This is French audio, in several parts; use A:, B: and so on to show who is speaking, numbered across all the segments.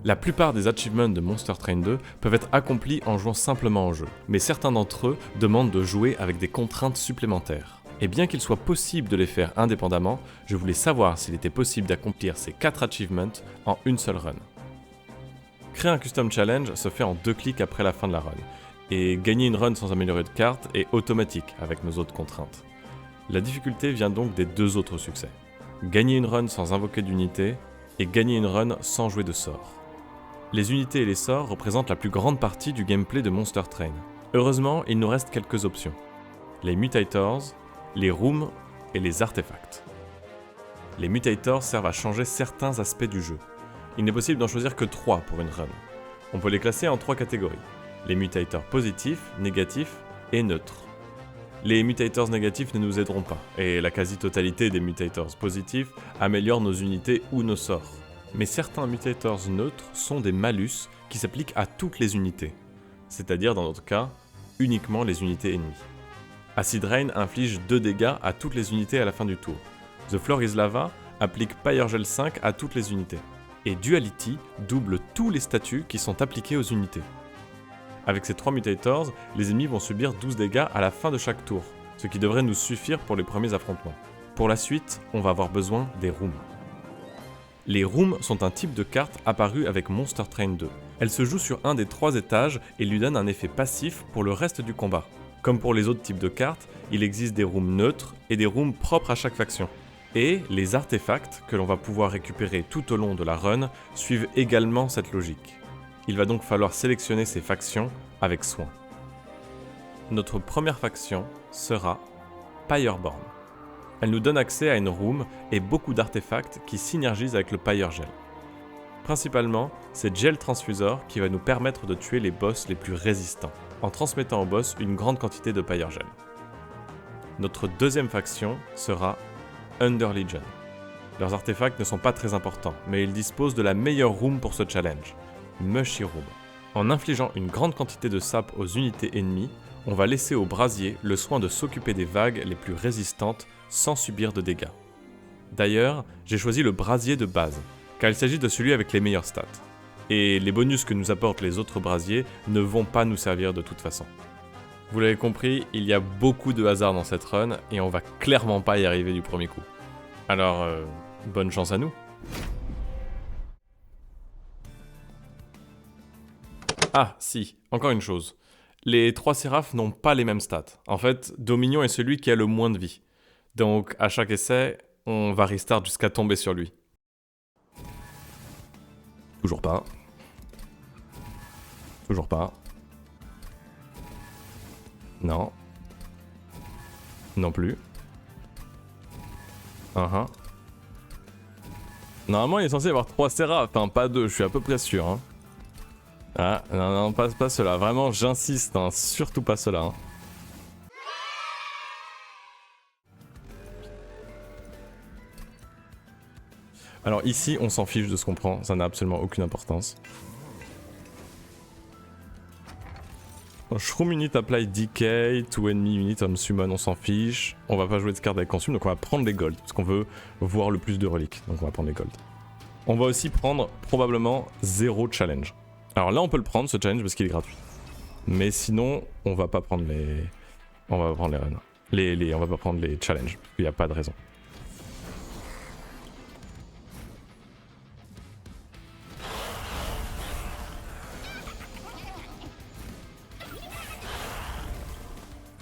A: La plupart des achievements de Monster Train 2 peuvent être accomplis en jouant simplement au jeu, mais certains d'entre eux demandent de jouer avec des contraintes supplémentaires. Et bien qu'il soit possible de les faire indépendamment, je voulais savoir s'il était possible d'accomplir ces 4 achievements en une seule run. Créer un custom challenge se fait en 2 clics après la fin de la run, et gagner une run sans améliorer de carte est automatique avec nos autres contraintes. La difficulté vient donc des 2 autres succès. Gagner une run sans invoquer d'unité, et gagner une run sans jouer de sort. Les unités et les sorts représentent la plus grande partie du gameplay de Monster Train. Heureusement, il nous reste quelques options. Les Mutators, les Rooms et les Artefacts. Les Mutators servent à changer certains aspects du jeu. Il n'est possible d'en choisir que 3 pour une run. On peut les classer en 3 catégories. Les Mutators positifs, négatifs et neutres. Les Mutators négatifs ne nous aideront pas, et la quasi-totalité des Mutators positifs améliorent nos unités ou nos sorts. Mais certains Mutators neutres sont des malus qui s'appliquent à toutes les unités, c'est-à-dire dans notre cas, uniquement les unités ennemies. Acid Rain inflige 2 dégâts à toutes les unités à la fin du tour. The Floor is Lava applique Pyregel 5 à toutes les unités. Et Duality double tous les statuts qui sont appliqués aux unités. Avec ces 3 Mutators, les ennemis vont subir 12 dégâts à la fin de chaque tour, ce qui devrait nous suffire pour les premiers affrontements. Pour la suite, on va avoir besoin des Rooms. Les Rooms sont un type de carte apparu avec Monster Train 2. Elle se joue sur un des 3 étages et lui donne un effet passif pour le reste du combat. Comme pour les autres types de cartes, il existe des Rooms neutres et des Rooms propres à chaque faction. Et les artefacts, que l'on va pouvoir récupérer tout au long de la run, suivent également cette logique. Il va donc falloir sélectionner ces factions avec soin. Notre première faction sera Pyreborn. Elle nous donne accès à une room et beaucoup d'artefacts qui synergisent avec le Pyregel. Principalement, c'est Gel Transfusor qui va nous permettre de tuer les boss les plus résistants, en transmettant au boss une grande quantité de Pyregel. Notre deuxième faction sera Under Legion. Leurs artefacts ne sont pas très importants, mais ils disposent de la meilleure room pour ce challenge, Mushy Room. En infligeant une grande quantité de sap aux unités ennemies, on va laisser au brasier le soin de s'occuper des vagues les plus résistantes sans subir de dégâts. D'ailleurs, j'ai choisi le brasier de base, car il s'agit de celui avec les meilleures stats. Et les bonus que nous apportent les autres brasiers ne vont pas nous servir de toute façon. Vous l'avez compris, il y a beaucoup de hasard dans cette run, et on va clairement pas y arriver du premier coup. Alors, bonne chance à nous. Ah, si, encore une chose. Les 3 séraphes n'ont pas les mêmes stats. En fait, Dominion est celui qui a le moins de vie. Donc, à chaque essai, on va restart jusqu'à tomber sur lui. Toujours pas. Toujours pas. Non. Non plus. Normalement, il est censé y avoir 3 séraphes, hein, pas 2, je suis à peu près sûr. Hein. Ah, non, pas cela. Vraiment, j'insiste, hein, surtout pas cela. Hein. Alors ici, on s'en fiche de ce qu'on prend, ça n'a absolument aucune importance. Shroom unit apply decay, to enemy unit on summon, on s'en fiche. On va pas jouer de carte avec consume, donc on va prendre les gold, parce qu'on veut voir le plus de reliques, donc on va prendre les gold. On va aussi prendre probablement 0 challenge. Alors là on peut le prendre ce challenge parce qu'il est gratuit. Mais sinon, on va pas prendre les... On va prendre les runs. On va pas prendre les challenges, il n'y a pas de raison.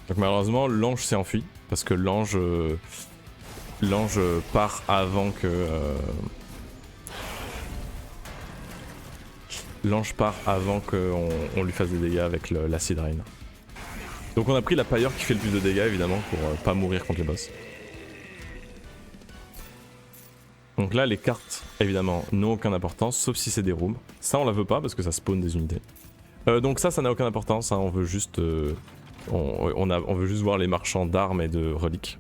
A: Donc malheureusement, l'ange s'est enfui, parce que l'ange part avant que... L'ange part avant qu'on lui fasse des dégâts avec l'acid rain. Donc on a pris la Pyre qui fait le plus de dégâts évidemment pour pas mourir contre les boss. Donc là les cartes évidemment n'ont aucune importance sauf si c'est des rooms. Ça on la veut pas parce que ça spawn des unités. Donc ça n'a aucune importance, hein, on veut juste on veut juste voir les marchands d'armes et de reliques.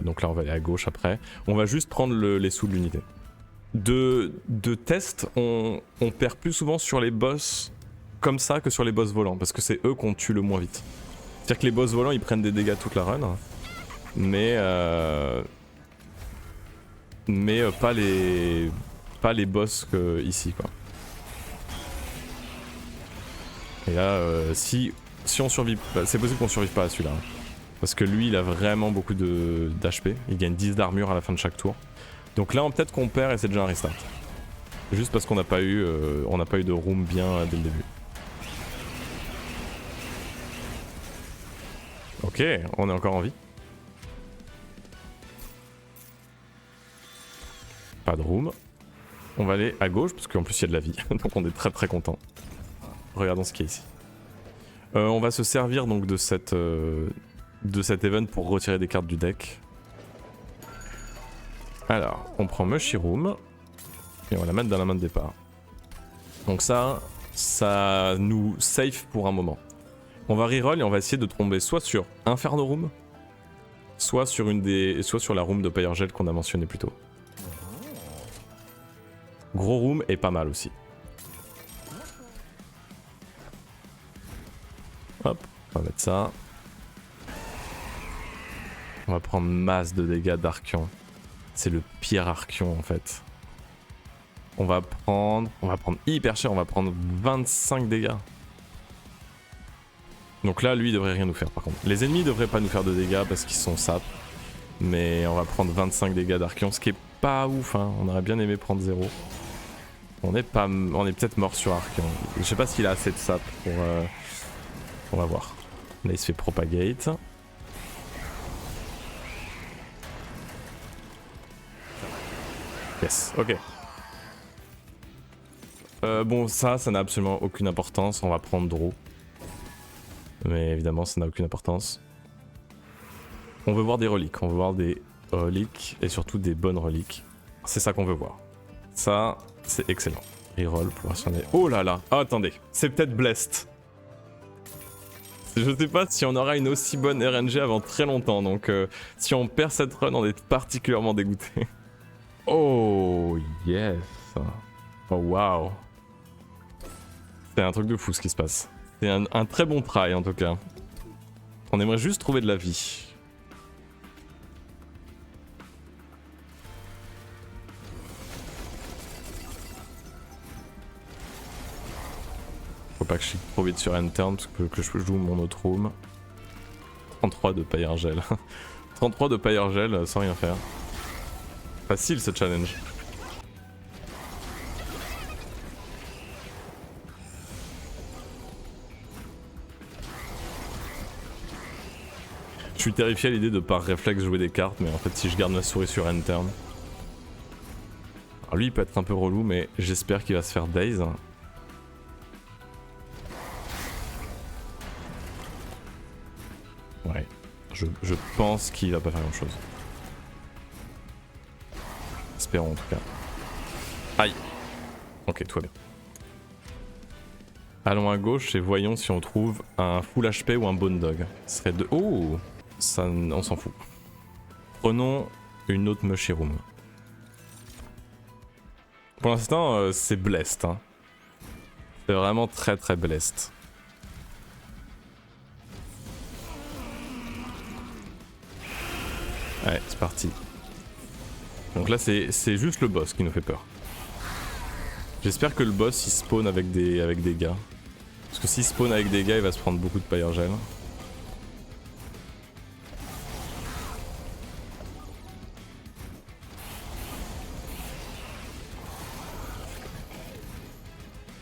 A: Donc là on va aller à gauche après. On va juste prendre les sous de l'unité. De test, on perd plus souvent sur les boss comme ça que sur les boss volants, parce que c'est eux qu'on tue le moins vite. C'est-à-dire que les boss volants ils prennent des dégâts toute la run, mais pas les boss que ici quoi. Et là, si on survit, c'est possible qu'on survive pas à celui-là. Parce que lui, il a vraiment beaucoup d'HP. Il gagne 10 d'armure à la fin de chaque tour. Donc là, peut-être qu'on perd et c'est déjà un restart. Juste parce qu'on n'a pas eu de room bien dès le début. Ok, on est encore en vie. Pas de room. On va aller à gauche parce qu'en plus il y a de la vie. Donc on est très très content. Regardons ce qu'il y a ici. On va se servir donc de cet event pour retirer des cartes du deck. Alors, on prend Mushiroom et on va la mettre dans la main de départ. Donc ça nous safe pour un moment. On va reroll et on va essayer de tomber soit sur Inferno Room, soit sur la room de Pyrgel qu'on a mentionné plus tôt. Gros room est pas mal aussi. Hop, on va mettre ça. On va prendre masse de dégâts d'Archeon. C'est le pire Archeon en fait. On va prendre hyper cher, on va prendre 25 dégâts. Donc là, lui, il devrait rien nous faire par contre. Les ennemis devraient pas nous faire de dégâts parce qu'ils sont sap. Mais on va prendre 25 dégâts d'Archeon, ce qui est pas ouf, hein. On aurait bien aimé prendre 0. On est peut-être mort sur Archeon. Je sais pas s'il a assez de sap pour... On va voir. Là, il se fait propagate. Yes, ok. Bon, ça n'a absolument aucune importance. On va prendre Draw. Mais évidemment, ça n'a aucune importance. On veut voir des reliques. On veut voir des reliques et surtout des bonnes reliques. C'est ça qu'on veut voir. Ça, c'est excellent. Reroll pour versionner. Oh là là. Oh, attendez. C'est peut-être Blessed. Je sais pas si on aura une aussi bonne RNG avant très longtemps. Donc, si on perd cette run, on est particulièrement dégoûté. Oh, yes. Oh, wow. C'est un truc de fou ce qui se passe. C'est un très bon try en tout cas. On aimerait juste trouver de la vie. Faut pas que je suis trop vite sur N-turn parce que je joue mon autre room. 33 de Pyrgel. 33 de Pyrgel sans rien faire. Facile ce challenge. Je suis terrifié à l'idée de par réflexe jouer des cartes, mais en fait si je garde ma souris sur N-turn. Alors lui il peut être un peu relou, mais j'espère qu'il va se faire daze. Ouais, je pense qu'il va pas faire grand chose. Espérons en tout cas. Aïe. Ok, tout va bien. Allons à gauche et voyons si on trouve un full HP ou un bone dog. Ce serait de... Oh, ça, on s'en fout. Prenons une autre Mushiroom. Pour l'instant, c'est blessed. Hein. C'est vraiment très très blessed. Ouais, c'est parti. Donc là, c'est juste le boss qui nous fait peur. J'espère que le boss il spawn avec des gars. Parce que s'il spawn avec des gars, il va se prendre beaucoup de Pyrgel.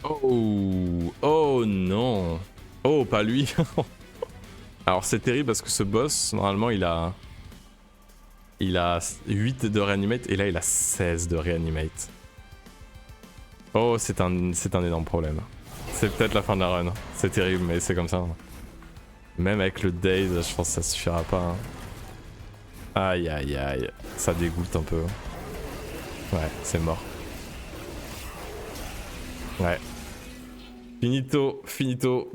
A: Oh, oh non. Oh, pas lui. Alors c'est terrible parce que ce boss, normalement, il a 8 de reanimate et là il a 16 de reanimate. Oh, c'est un énorme problème. C'est peut-être la fin de la run. C'est terrible, mais c'est comme ça. Même avec le daze, je pense que ça suffira pas. Hein. Aïe aïe aïe. Ça dégoûte un peu. Ouais, c'est mort. Ouais. Finito, finito.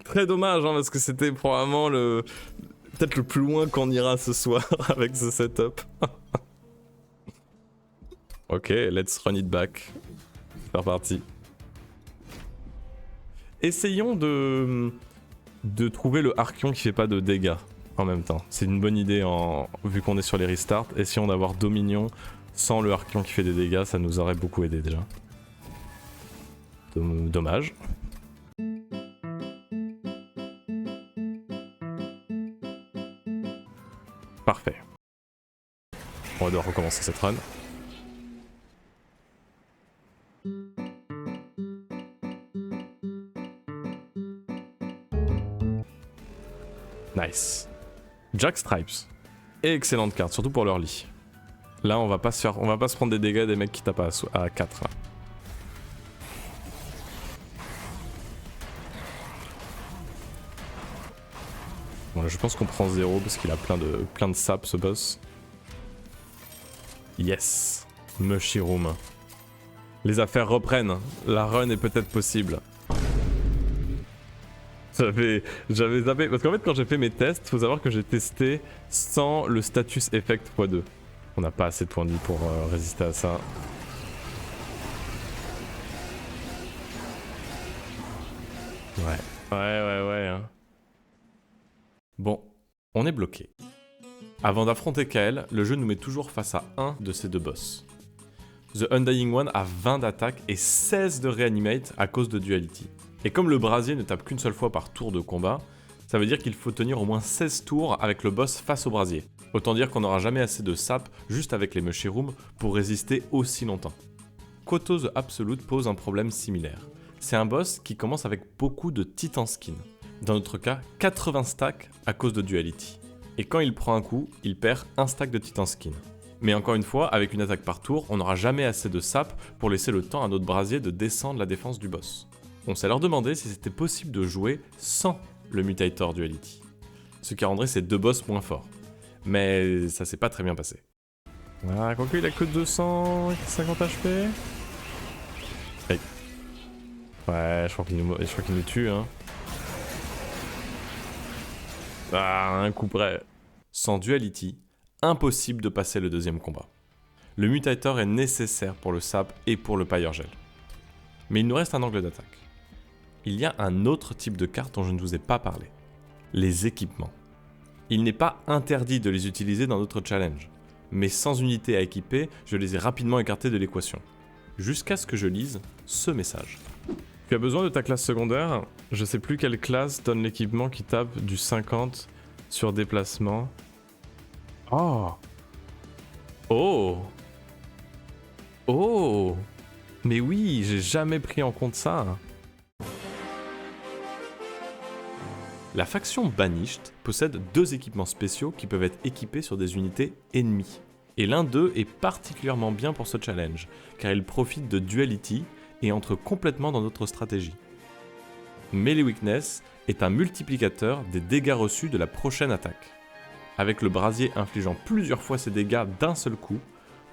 A: Très dommage, hein, parce que c'était probablement peut-être le plus loin qu'on ira ce soir avec ce setup. Ok, let's run it back. C'est reparti. Essayons de trouver le Archeon qui fait pas de dégâts en même temps. C'est une bonne idée vu qu'on est sur les restarts. Essayons d'avoir Dominion sans le Archeon qui fait des dégâts, ça nous aurait beaucoup aidé déjà. Dommage. va devoir recommencer cette run. Nice. Jack Stripes. Excellente carte, surtout pour l'early. Là, on va pas se prendre des dégâts des mecs qui tapent à 4. Là. Bon, là, je pense qu'on prend 0 parce qu'il a plein de sap ce boss. Yes. Mushiroom. Les affaires reprennent. La run est peut-être possible. J'avais zappé. Parce qu'en fait, quand j'ai fait mes tests, faut savoir que j'ai testé sans le status effect x2. On n'a pas assez de points de vie pour résister à ça. Ouais. Hein. Bon, on est bloqué. Avant d'affronter Kael, le jeu nous met toujours face à un de ces deux boss. The Undying One a 20 d'attaque et 16 de reanimate à cause de Duality. Et comme le brasier ne tape qu'une seule fois par tour de combat, ça veut dire qu'il faut tenir au moins 16 tours avec le boss face au brasier. Autant dire qu'on n'aura jamais assez de sap juste avec les Mushiroom pour résister aussi longtemps. Koto the Absolute pose un problème similaire. C'est un boss qui commence avec beaucoup de Titan Skin. Dans notre cas, 80 stacks à cause de Duality. Et quand il prend un coup, il perd un stack de Titan Skin. Mais encore une fois, avec une attaque par tour, on n'aura jamais assez de sap pour laisser le temps à notre brasier de descendre la défense du boss. On s'est alors demandé si c'était possible de jouer sans le Mutator Duality. Ce qui rendrait ces deux boss moins forts. Mais ça s'est pas très bien passé. Ah, quoique il a que 250 HP. Hey. Ouais, je crois qu'il nous tue, hein. Ah, un coup près. Sans Duality, impossible de passer le deuxième combat. Le Mutator est nécessaire pour le sap et pour le Pyre Gel. Mais il nous reste un angle d'attaque. Il y a un autre type de carte dont je ne vous ai pas parlé. Les équipements. Il n'est pas interdit de les utiliser dans notre challenge, mais sans unité à équiper, je les ai rapidement écartés de l'équation. Jusqu'à ce que je lise ce message. Tu as besoin de ta classe secondaire. Je sais plus quelle classe donne l'équipement qui tape du 50 sur déplacement. Oh. Oh. Oh. Mais oui, j'ai jamais pris en compte ça. La faction Banished possède deux équipements spéciaux qui peuvent être équipés sur des unités ennemies. Et l'un d'eux est particulièrement bien pour ce challenge, car il profite de Duality et entre complètement dans notre stratégie. Melee Weakness est un multiplicateur des dégâts reçus de la prochaine attaque. Avec le brasier infligeant plusieurs fois ces dégâts d'un seul coup,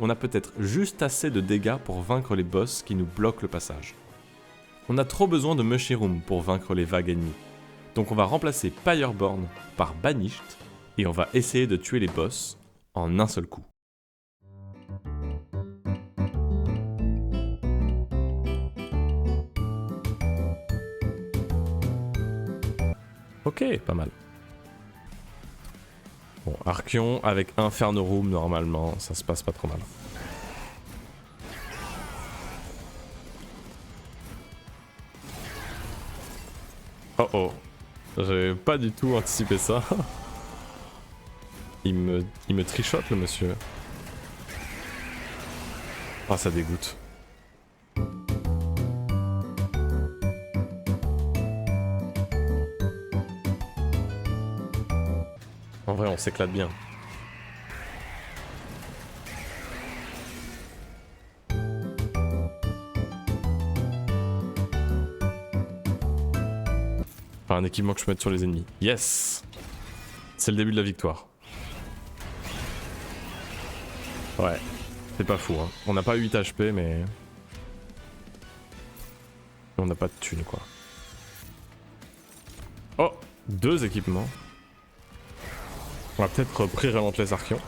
A: on a peut-être juste assez de dégâts pour vaincre les boss qui nous bloquent le passage. On a trop besoin de Mushiroom pour vaincre les vagues ennemies. Donc on va remplacer Pyreborn par Banished et on va essayer de tuer les boss en un seul coup. Ok, pas mal. Bon, Archeon avec Inferno Room normalement, ça se passe pas trop mal. Oh oh. J'ai pas du tout anticipé ça. Il me trichote le monsieur. Ah, ça dégoûte. En vrai, on s'éclate bien. Enfin, un équipement que je peux mettre sur les ennemis. Yes! C'est le début de la victoire. Ouais, c'est pas fou, hein. On n'a pas 8 HP, mais... on n'a pas de thunes, quoi. Oh! 2 équipements. On va peut-être pré-relentless Archeon.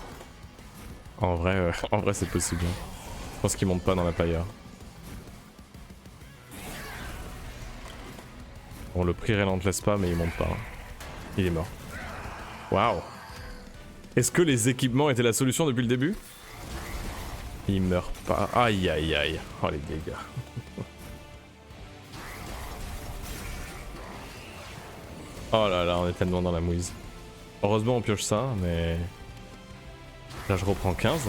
A: En vrai c'est possible. Je pense qu'il monte pas dans la Pyre. On le pré-relentless pas, mais il monte pas. Il est mort. Waouh! Est-ce que les équipements étaient la solution depuis le début? Il meurt pas. Aïe aïe aïe. Oh les dégâts. Oh là là, on est tellement dans la mouise. Heureusement on pioche ça, mais... là je reprends 15.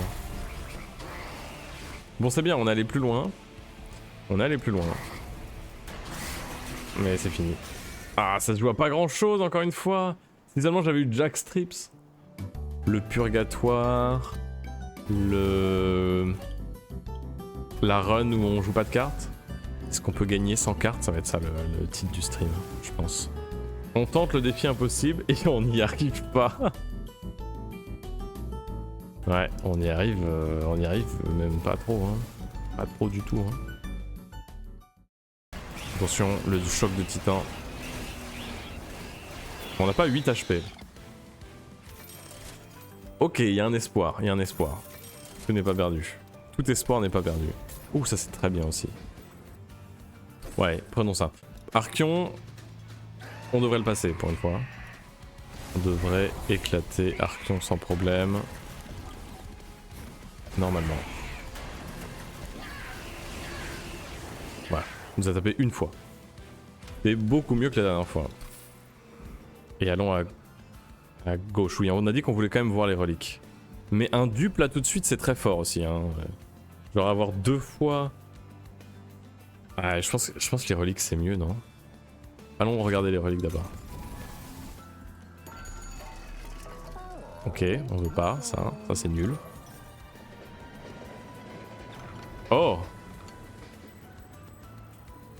A: Bon, c'est bien, on est allé plus loin. On est allé plus loin. Mais c'est fini. Ah, ça se joue à pas grand chose encore une fois. Si seulement j'avais eu Jack Strips. Le purgatoire. La run où on joue pas de cartes. Est-ce qu'on peut gagner sans cartes? Ça va être ça le titre du stream, je pense. On tente le défi impossible et on n'y arrive pas. Ouais, on y arrive même pas trop, hein. Pas trop du tout, hein. Attention, le choc de titan. On n'a pas 8 HP. Ok, il y a un espoir, il y a un espoir. Tout n'est pas perdu. Tout espoir n'est pas perdu. Ouh, ça c'est très bien aussi. Ouais, prenons ça. Archeon, on devrait le passer pour une fois. On devrait éclater Archeon sans problème. Normalement. Voilà, on nous a tapé une fois. C'est beaucoup mieux que la dernière fois. Et allons à gauche. Oui, on a dit qu'on voulait quand même voir les reliques. Mais un dupe là tout de suite, c'est très fort aussi. Hein. Genre avoir 2 fois... Ah, je pense que les reliques c'est mieux, non? Allons regarder les reliques d'abord. Ok, on veut pas, ça c'est nul. Oh!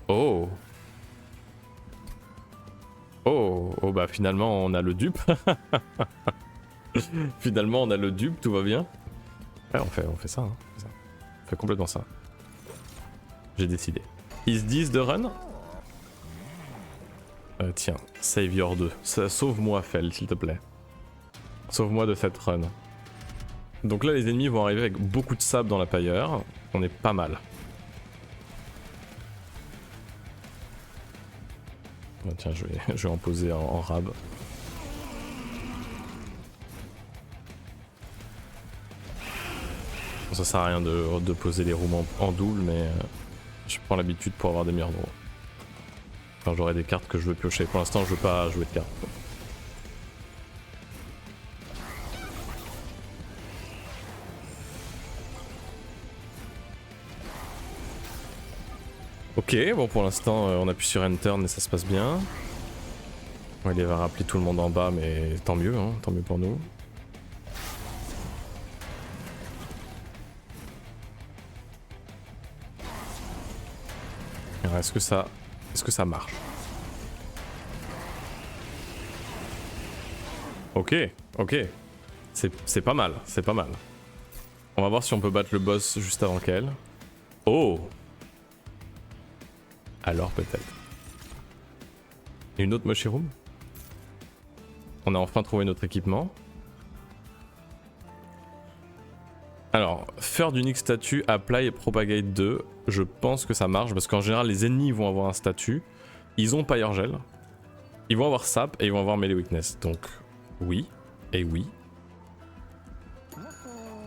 A: Oh! Oh! Oh bah finalement on a le dupe. Finalement on a le dupe, tout va bien. Ouais, on fait ça, hein. On fait complètement ça. J'ai décidé. Ils se disent de run? Tiens, Savior 2. Sauve-moi, Fel, s'il te plaît. Sauve-moi de cette run. Donc là, les ennemis vont arriver avec beaucoup de sable dans la pailleur. On est pas mal. Oh, tiens, je vais en poser en rab. Bon, ça sert à rien de poser les roues en double, mais je prends l'habitude pour avoir des meilleurs droits. Quand j'aurai des cartes que je veux piocher. Pour l'instant, je veux pas jouer de cartes. Ok, bon pour l'instant on appuie sur Enter et ça se passe bien. Bon, il va rappeler tout le monde en bas, mais tant mieux, hein, tant mieux pour nous. Alors est-ce que ça marche? Ok, ok. C'est pas mal, c'est pas mal. On va voir si on peut battre le boss juste avant qu'elle. Oh! Alors peut-être. Une autre Mushiroom? On a enfin trouvé notre équipement. Alors, faire d'unique statut, apply et propagate 2, je pense que ça marche parce qu'en général les ennemis vont avoir un statut, ils ont Pyre Gel, ils vont avoir Sap et ils vont avoir Melee Weakness. Donc oui, et oui.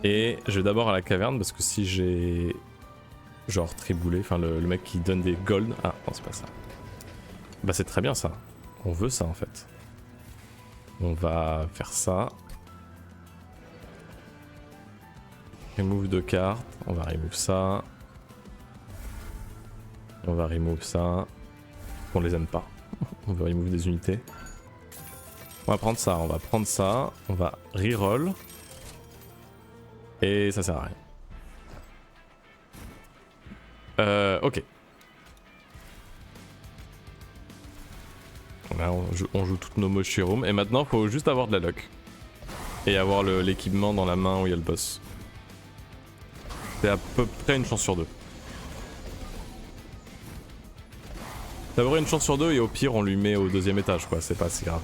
A: Et je vais d'abord à la caverne parce que si j'ai... genre triboulé, enfin le mec qui donne des gold... Ah non c'est pas ça. Bah c'est très bien ça, on veut ça en fait. On va faire ça. Remove de carte, on va remove ça. On va remove ça. On les aime pas. On veut remove des unités. On va prendre ça, on va prendre ça. On va reroll. Et ça sert à rien. Ok. Là, on joue toutes nos Mushiroom. Et maintenant, faut juste avoir de la luck. Et avoir l'équipement dans la main où il y a le boss. C'est à peu près une chance sur 2. D'avoir une chance sur 2 et au pire on lui met au 2e étage quoi, c'est pas si grave.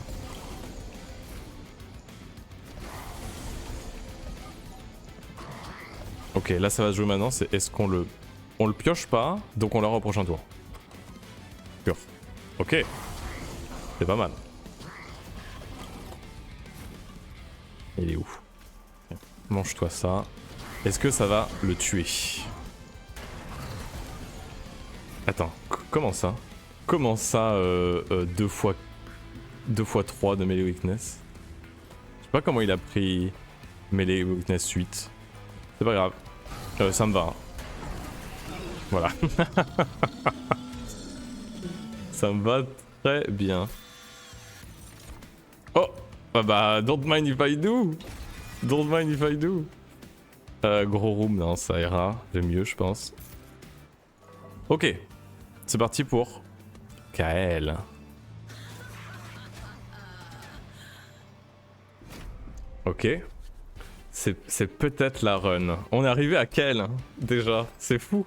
A: Ok, là ça va se jouer maintenant, c'est est-ce qu'on le... On le pioche pas, donc on l'aura au prochain tour. Pure. Ok. C'est pas mal. Il est où? Mange-toi ça. Est-ce que ça va le tuer? Attends, comment ça? Comment ça 2 x 3 de Melee Weakness? Je sais pas comment il a pris Melee Weakness 8. C'est pas grave. Ça me va. Hein. Voilà. Ça me va très bien. Oh, bah, don't mind if I do. Don't mind if I do. Gros room, non, ça ira. J'ai mieux, je pense. Ok. C'est parti pour Kael. Ok. C'est peut-être la run. On est arrivé à Kael, hein, déjà. C'est fou.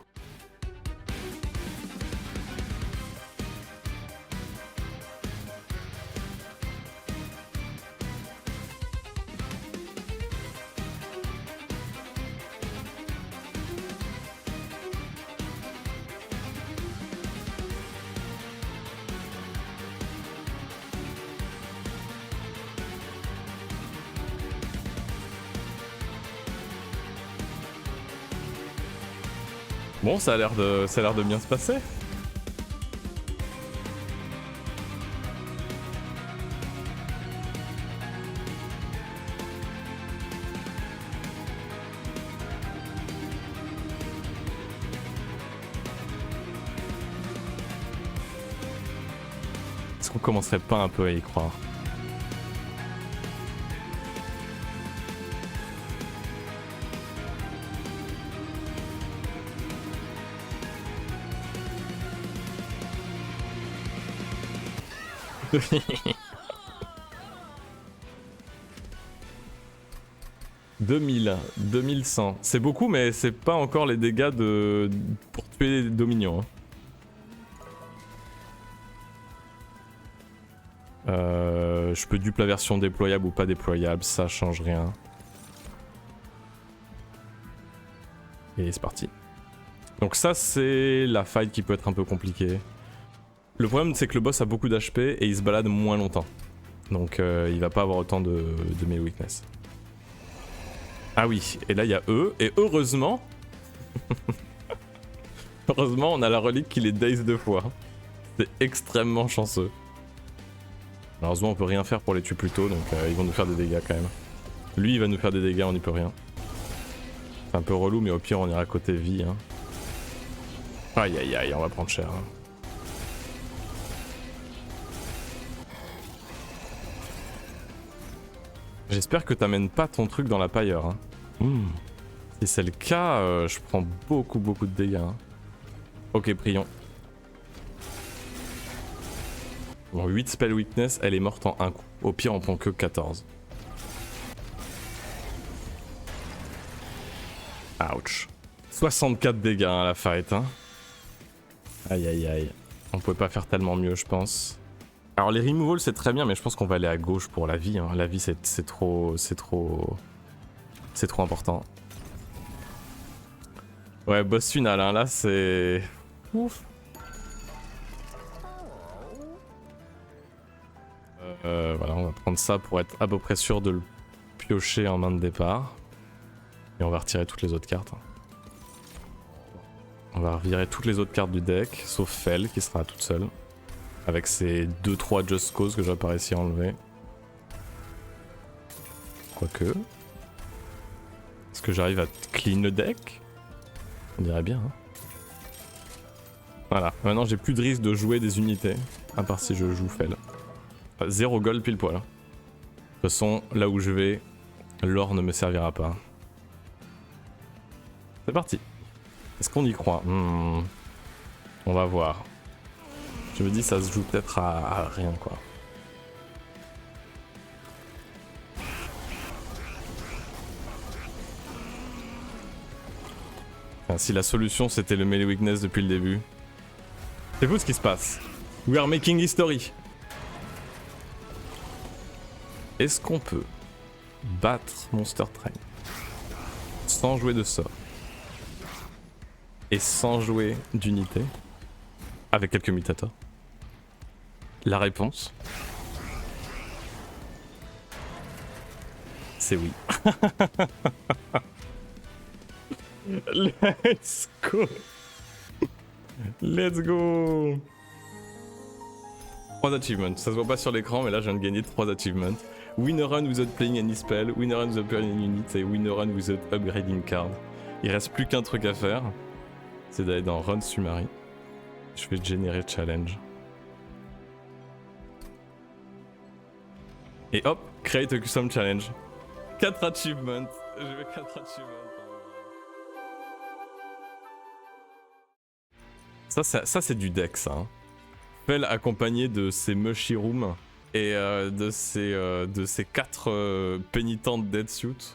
A: Bon, ça a l'air de bien se passer. Est-ce qu'on commencerait pas un peu à y croire? $2000, 2100. C'est beaucoup, mais c'est pas encore les dégâts pour tuer Dominion. Hein. Je peux dupe la version déployable ou pas déployable, ça change rien. Et c'est parti. Donc ça c'est la fight qui peut être un peu compliquée. Le problème c'est que le boss a beaucoup d'HP et il se balade moins longtemps. Donc il va pas avoir autant de melee weakness. Ah oui, et là il y a eux, et heureusement... heureusement on a la relique qui les daze 2 fois. C'est extrêmement chanceux. Malheureusement on peut rien faire pour les tuer plus tôt, donc ils vont nous faire des dégâts quand même. Lui il va nous faire des dégâts, on n'y peut rien. C'est un peu relou mais au pire on ira côté vie. Hein. Aïe aïe aïe, on va prendre cher. Hein. J'espère que t'amènes pas ton truc dans la pailleur. Hein. Si c'est le cas, je prends beaucoup de dégâts. Hein. Ok, prions. Bon, 8 spell weakness, elle est morte en un coup. Au pire, on prend que 14. Ouch. 64 dégâts à la fight. Hein. Aïe aïe aïe. On pouvait pas faire tellement mieux, je pense. Alors les removals c'est très bien, mais je pense qu'on va aller à gauche pour la vie. Hein. La vie c'est trop important. Ouais, boss final, hein. Là c'est... Ouf. Voilà, on va prendre ça pour être à peu près sûr de le piocher en main de départ. Et on va retirer toutes les autres cartes. On va revirer toutes les autres cartes du deck, sauf Fel qui sera toute seule. Avec ses 2-3 Just Cause que j'ai pas réussi à enlever. Quoique... Est-ce que j'arrive à clean le deck? On dirait bien. Hein. Voilà, maintenant j'ai plus de risque de jouer des unités. À part si je joue Fel. 0 gold pile poil. De toute façon, là où je vais, l'or ne me servira pas. C'est parti. Est-ce qu'on y croit? On va voir. Je me dis ça se joue peut-être à rien quoi. Enfin, si la solution c'était le melee weakness depuis le début. C'est fou ce qui se passe. We are making history. Est-ce qu'on peut battre Monster Train sans jouer de sort et sans jouer d'unité avec quelques mutators? La réponse, c'est oui. Let's go. Let's go. 3 achievements, ça se voit pas sur l'écran mais là je viens de gagner 3 achievements. Win a run without playing any spell, win a run without playing any unit et win a run without upgrading card. Il reste plus qu'un truc à faire. c'est d'aller dans Run Summary. Je vais générer challenge. Et hop, create a custom challenge. 4 achievements. Je vais 4 achievements. Ça c'est du dex, hein. Fell accompagné de ses mushy rooms et de ses 4 pénitentes dead suits.